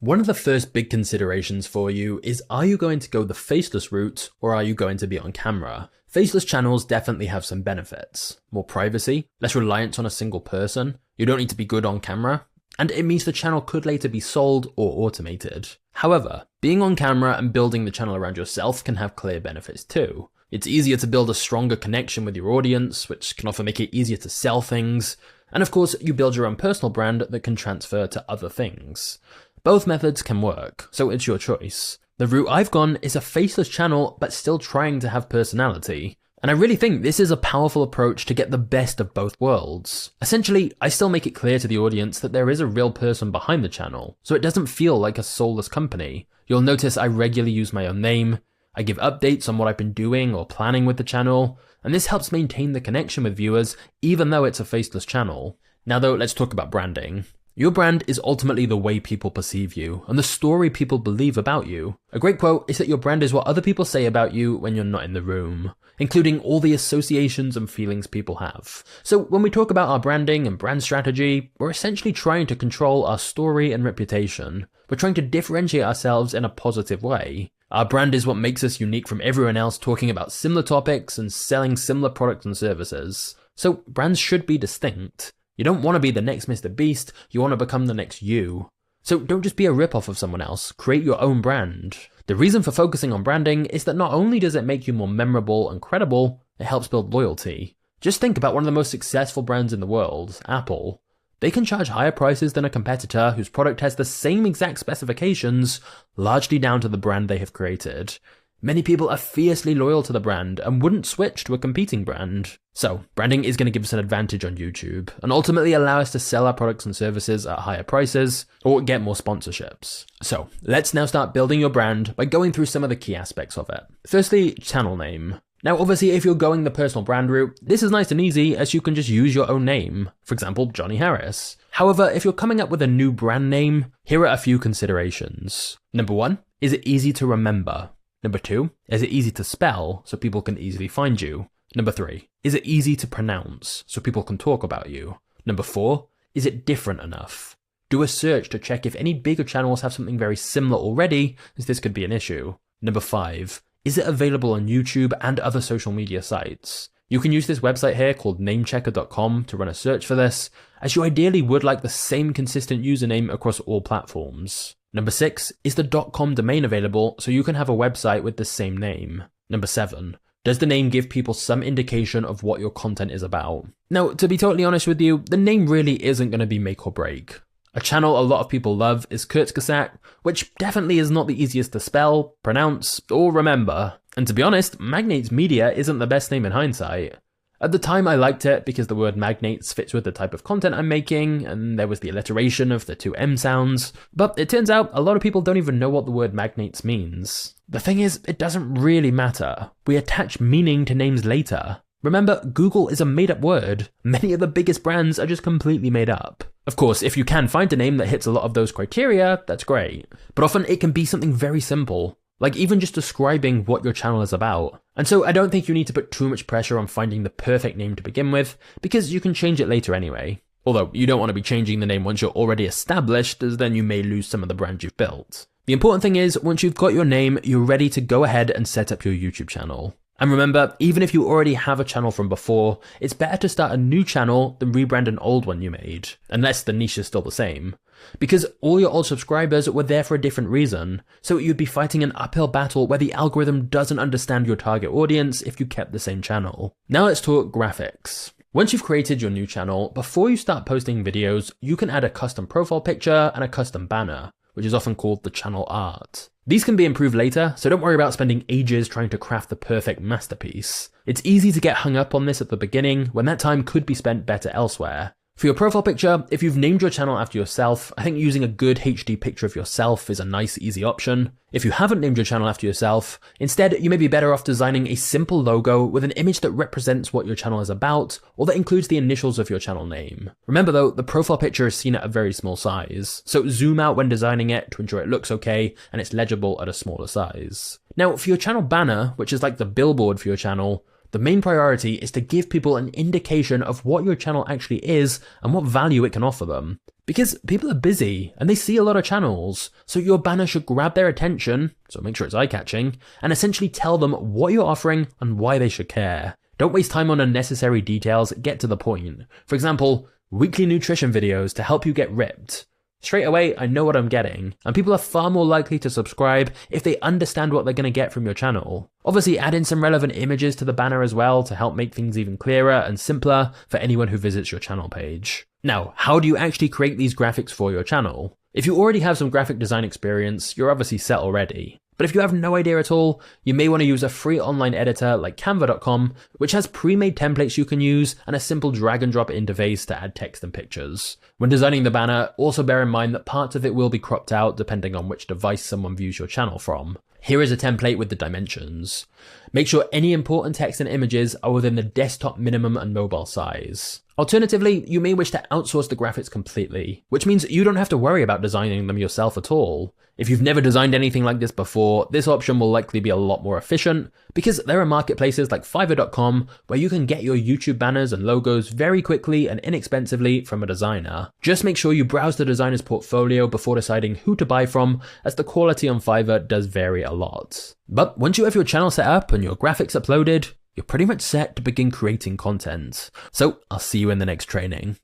One of the first big considerations for you is, are you going to go the faceless route or are you going to be on camera? Faceless channels definitely have some benefits. More privacy, less reliance on a single person, you don't need to be good on camera, and it means the channel could later be sold or automated. However, being on camera and building the channel around yourself can have clear benefits too. It's easier to build a stronger connection with your audience, which can often make it easier to sell things, and of course you build your own personal brand that can transfer to other things. Both methods can work, so it's your choice. The route I've gone is a faceless channel but still trying to have personality. And I really think this is a powerful approach to get the best of both worlds. Essentially, I still make it clear to the audience that there is a real person behind the channel, so it doesn't feel like a soulless company. You'll notice I regularly use my own name, I give updates on what I've been doing or planning with the channel, and this helps maintain the connection with viewers even though it's a faceless channel. Now though, let's talk about branding. Your brand is ultimately the way people perceive you and the story people believe about you. A great quote is that your brand is what other people say about you when you're not in the room, including all the associations and feelings people have. So when we talk about our branding and brand strategy, we're essentially trying to control our story and reputation. We're trying to differentiate ourselves in a positive way. Our brand is what makes us unique from everyone else talking about similar topics and selling similar products and services. So brands should be distinct. You don't want to be the next Mr. Beast, you want to become the next you. So don't just be a ripoff of someone else, create your own brand. The reason for focusing on branding is that not only does it make you more memorable and credible, it helps build loyalty. Just think about one of the most successful brands in the world, Apple. They can charge higher prices than a competitor whose product has the same exact specifications, largely down to the brand they have created. Many people are fiercely loyal to the brand and wouldn't switch to a competing brand. So, branding is going to give us an advantage on YouTube and ultimately allow us to sell our products and services at higher prices or get more sponsorships. So, let's now start building your brand by going through some of the key aspects of it. Firstly, channel name. Now obviously if you're going the personal brand route, this is nice and easy as you can just use your own name, for example Johnny Harris. However, if you're coming up with a new brand name, here are a few considerations. Number 1, is it easy to remember? Number 2, is it easy to spell so people can easily find you? Number 3, is it easy to pronounce so people can talk about you? Number 4, is it different enough? Do a search to check if any bigger channels have something very similar already, as this could be an issue. Number 5, is it available on YouTube and other social media sites? You can use this website here called namechecker.com to run a search for this, as you ideally would like the same consistent username across all platforms. Number 6, is the .com domain available so you can have a website with the same name? Number 7, does the name give people some indication of what your content is about? Now, to be totally honest with you, the name really isn't going to be make or break. A channel a lot of people love is Kurzgesagt, which definitely is not the easiest to spell, pronounce, or remember. And to be honest, Magnates Media isn't the best name in hindsight. At the time I liked it because the word magnates fits with the type of content I'm making, and there was the alliteration of the 2 M sounds, but it turns out a lot of people don't even know what the word magnates means. The thing is, it doesn't really matter. We attach meaning to names later. Remember, Google is a made-up word. Many of the biggest brands are just completely made up. Of course, if you can find a name that hits a lot of those criteria, that's great. But often it can be something very simple, like even just describing what your channel is about. And so I don't think you need to put too much pressure on finding the perfect name to begin with, because you can change it later anyway. Although you don't want to be changing the name once you're already established, as then you may lose some of the brand you've built. The important thing is, once you've got your name, you're ready to go ahead and set up your YouTube channel. And remember, even if you already have a channel from before, it's better to start a new channel than rebrand an old one you made, unless the niche is still the same. Because all your old subscribers were there for a different reason, so you'd be fighting an uphill battle where the algorithm doesn't understand your target audience if you kept the same channel. Now let's talk graphics. Once you've created your new channel, before you start posting videos, you can add a custom profile picture and a custom banner, which is often called the channel art. These can be improved later, so don't worry about spending ages trying to craft the perfect masterpiece. It's easy to get hung up on this at the beginning, when that time could be spent better elsewhere. For your profile picture, if you've named your channel after yourself, I think using a good HD picture of yourself is a nice, easy option. If you haven't named your channel after yourself, instead you may be better off designing a simple logo with an image that represents what your channel is about, or that includes the initials of your channel name. Remember though, the profile picture is seen at a very small size, so zoom out when designing it to ensure it looks okay and it's legible at a smaller size. Now, for your channel banner, which is like the billboard for your channel, the main priority is to give people an indication of what your channel actually is and what value it can offer them. Because people are busy and they see a lot of channels, so your banner should grab their attention, so make sure it's eye-catching, and essentially tell them what you're offering and why they should care. Don't waste time on unnecessary details, get to the point. For example, weekly nutrition videos to help you get ripped. Straight away, I know what I'm getting, and people are far more likely to subscribe if they understand what they're going to get from your channel. Obviously, add in some relevant images to the banner as well to help make things even clearer and simpler for anyone who visits your channel page. Now, how do you actually create these graphics for your channel? If you already have some graphic design experience, you're obviously set already. But if you have no idea at all, you may want to use a free online editor like canva.com, which has pre-made templates you can use and a simple drag and drop interface to add text and pictures. When designing the banner, also bear in mind that parts of it will be cropped out depending on which device someone views your channel from. Here is a template with the dimensions. Make sure any important text and images are within the desktop minimum and mobile size. Alternatively, you may wish to outsource the graphics completely, which means you don't have to worry about designing them yourself at all. If you've never designed anything like this before, this option will likely be a lot more efficient because there are marketplaces like Fiverr.com where you can get your YouTube banners and logos very quickly and inexpensively from a designer. Just make sure you browse the designer's portfolio before deciding who to buy from, as the quality on Fiverr does vary a lot. But once you have your channel set up and your graphics uploaded, you're pretty much set to begin creating content. So I'll see you in the next training.